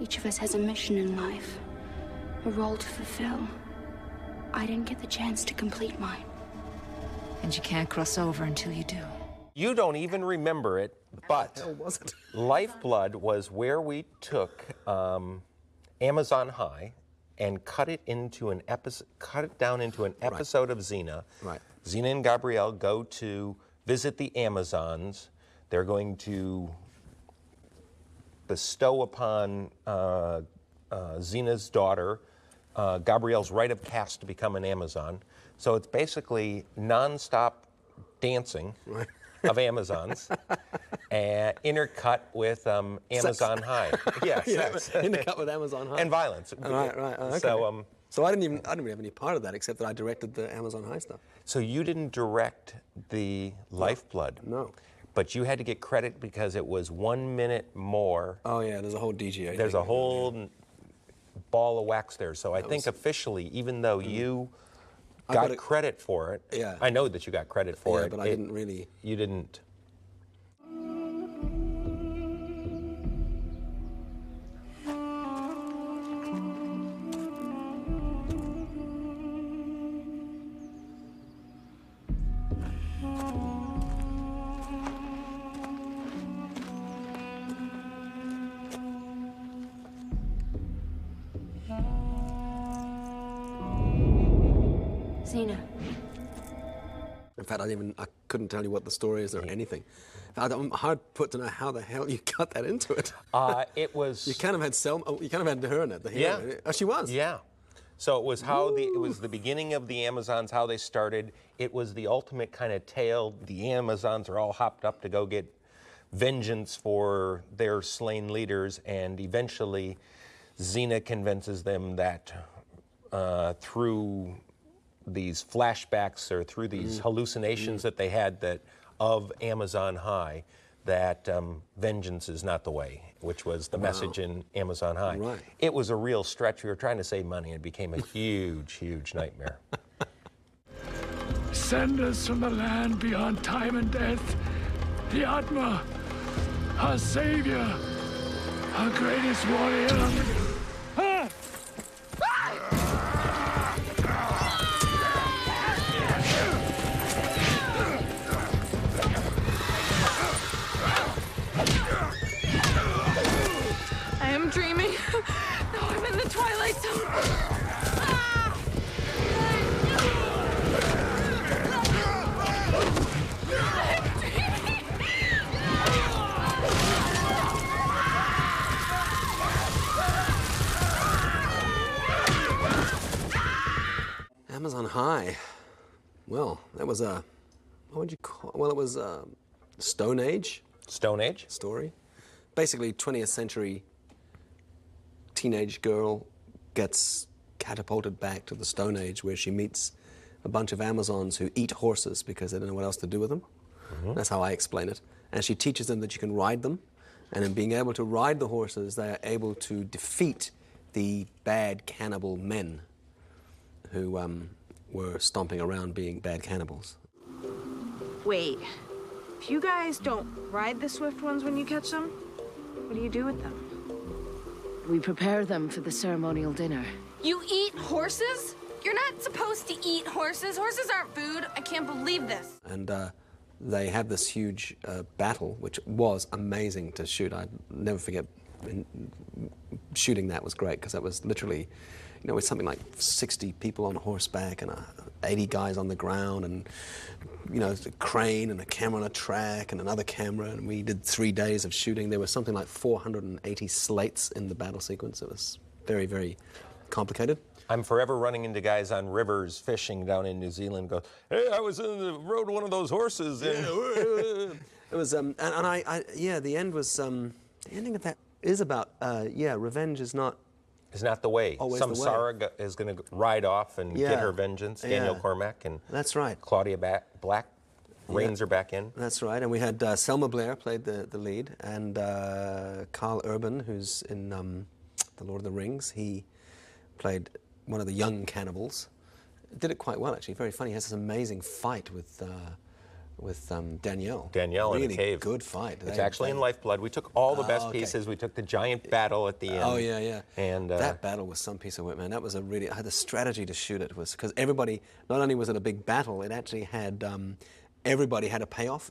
Each of us has a mission in life, a role to fulfill. I didn't get the chance to complete mine. And you can't cross over until you do. You don't even remember it, but Lifeblood was where we took Amazon High and cut it down into an episode of Xena. Right. Xena and Gabrielle go to visit the Amazons. They're going to bestow upon Xena's daughter Gabrielle's rite of caste to become an Amazon. So it's basically non-stop dancing of Amazons, and intercut with Amazon High. Yes, intercut with Amazon High. And violence. Right. Okay. So I didn't really have any part of that, except that I directed the Amazon High stuff. So you didn't direct the Lifeblood. No. But you had to get credit because it was 1 minute more. Oh yeah, there's a whole DGA. There's a whole ball of wax there. So I think officially, even though you got credit for it, I know that you got credit for it. But I didn't really. You didn't. Xena. In fact, I couldn't tell you what the story is or anything. In fact, I'm hard put to know how the hell you got that into it. It was. You kind of had you kind of had her in it. The hero. Yeah. Oh, she was. Yeah. So it was it was the beginning of the Amazons, how they started. It was the ultimate kind of tale. The Amazons are all hopped up to go get vengeance for their slain leaders, and eventually Xena convinces them that through these flashbacks or through these hallucinations that they had of Amazon High, that vengeance is not the way, which was the message in Amazon High. Right. It was a real stretch. We were trying to save money, and it became a huge, huge nightmare. Send us from the land beyond time and death, the Atma, our savior, our greatest warrior. I am dreaming. No, I'm in the Twilight Zone. Amazon High. Well, that was a, what would you call it? Well, it was a Stone Age. Stone Age? Story. Basically, 20th century teenage girl gets catapulted back to the Stone Age, where she meets a bunch of Amazons who eat horses because they don't know what else to do with them. That's how I explain it. And she teaches them that you can ride them, and in being able to ride the horses, they are able to defeat the bad cannibal men who were stomping around being bad cannibals. Wait, if you guys don't ride the swift ones when you catch them, what do you do with them? We prepare them for the ceremonial dinner. You eat horses? You're not supposed to eat horses. Horses aren't food. I can't believe this. And they have this huge battle, which was amazing to shoot. I'd never forget shooting that was great, because that was literally, you know, with something like 60 people on horseback and 80 guys on the ground, and, you know, a crane and a camera on a track and another camera, and we did 3 days of shooting. There was something like 480 slates in the battle sequence. It was very, very complicated. I'm forever running into guys on rivers fishing down in New Zealand. Go, hey, I was in the rode one of those horses. And it was, yeah, the end was, the ending of that is about, yeah, revenge is not. It's not the way. Samsara is going to ride off and get her vengeance. Daniel Cormack and that's right. Claudia Black. Rains are back in. That's right. And we had Selma Blair played the lead, and Carl Urban, who's in The Lord of the Rings. He played one of the young cannibals. Did it quite well, actually. Very funny. He has this amazing fight with Danielle. Danielle really in a cave. Good fight. It's actually in Lifeblood. We took all the best pieces. We took the giant battle at the end. Oh yeah, yeah. And that battle was some piece of work, man. That was I had the strategy to shoot it, was because everybody. Not only was it a big battle, it actually had everybody had a payoff.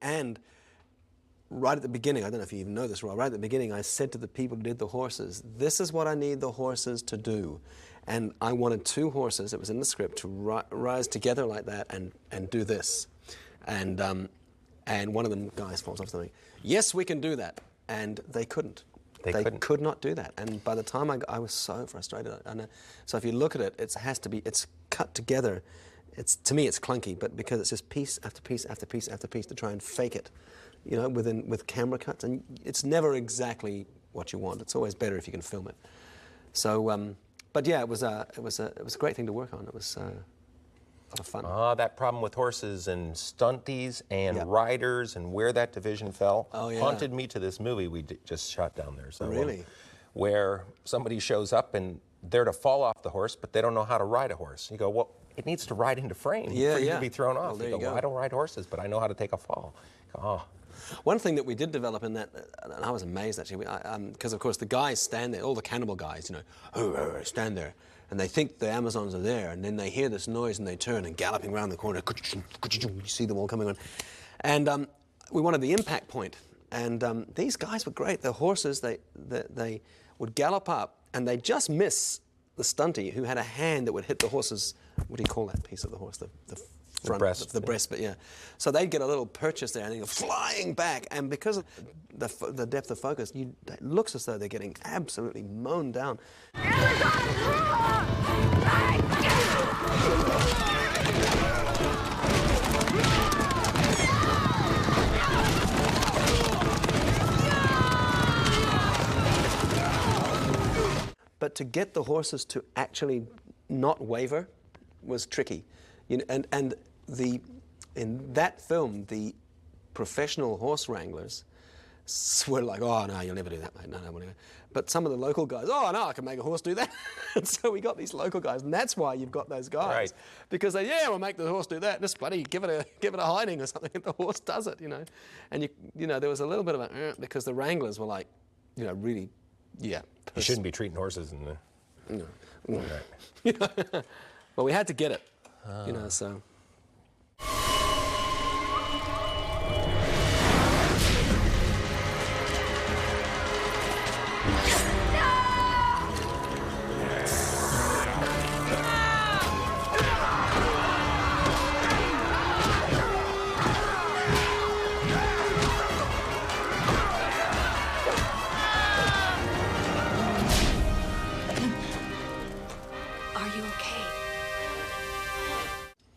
And right at the beginning, I don't know if you even know this, right at the beginning, I said to the people who did the horses, this is what I need the horses to do. And I wanted 2 horses, it was in the script, to rise together like that and do this. And one of them guys falls off something. Yes, we can do that. And they couldn't. They could not do that. And by the time I was so frustrated. And so if you look at it, it's cut together. To me, it's clunky, but because it's just piece after piece after piece after piece to try and fake it, you know, with camera cuts, and it's never exactly what you want. It's always better if you can film it. So, but yeah, it was a great thing to work on. It was a lot of fun. That problem with horses and stunties and riders and where that division fell haunted me to this movie we just shot down there. So, really, where somebody shows up and they're to fall off the horse, but they don't know how to ride a horse. You go, well, it needs to ride into frame for you to be thrown off. Well, you go, well, I don't ride horses, but I know how to take a fall. You go, One thing that we did develop in that, and I was amazed actually, because of course the guys stand there, all the cannibal guys, you know, stand there, and they think the Amazons are there, and then they hear this noise and they turn and galloping around the corner, you see them all coming on. And we wanted the impact point, and these guys were great. The horses, they would gallop up, and they just miss the stunty who had a hand that would hit the horse's, what do you call that piece of the horse? The front, the breast, but yeah. So they'd get a little purchase there and they go flying back, and because of the depth of focus, it looks as though they're getting absolutely mown down. But to get the horses to actually not waver was tricky. You know, and in that film, the professional horse wranglers were like, oh, no, you'll never do that, mate. No, whatever. But some of the local guys, oh, no, I can make a horse do that. And so we got these local guys, and that's why you've got those guys. Right. Because they, we'll make the horse do that. Just bloody give it a hiding or something, and the horse does it, you know. And, you know, there was a little bit of a, because the wranglers were like, you know, really, yeah. You shouldn't be treating horses in the... No. Right. But we had to get it, you know, so...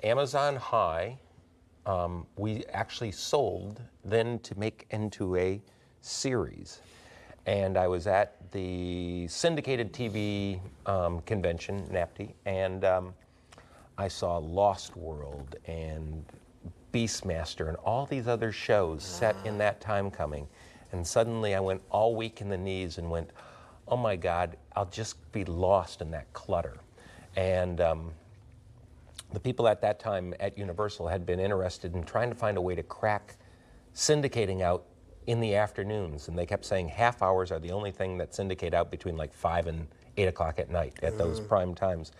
Amazon High, we actually sold then to make into a series. And I was at the syndicated TV convention, NAPTI, and I saw Lost World and Beastmaster and all these other shows set in that time coming. And suddenly I went all weak in the knees and went, oh my God, I'll just be lost in that clutter. And the people at that time at Universal had been interested in trying to find a way to crack syndicating out in the afternoons. And they kept saying half hours are the only thing that syndicate out between like 5 and 8 o'clock at night at those prime times.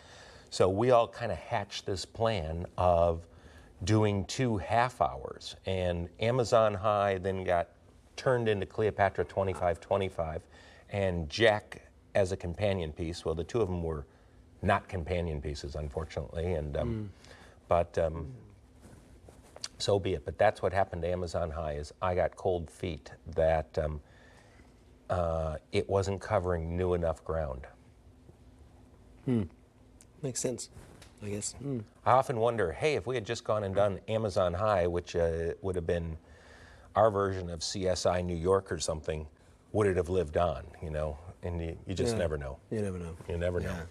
So we all kind of hatched this plan of doing 2 half hours. And Amazon High then got turned into Cleopatra 2525 and Jack as a companion piece. Well, the 2 of them were not companion pieces, unfortunately, and but so be it. But that's what happened to Amazon High, is I got cold feet that it wasn't covering new enough ground. Makes sense, I guess. I often wonder, hey, if we had just gone and done Amazon High, which would have been our version of CSI New York or something, would it have lived on, you know? And you just never know. You never know. You never know. Yeah.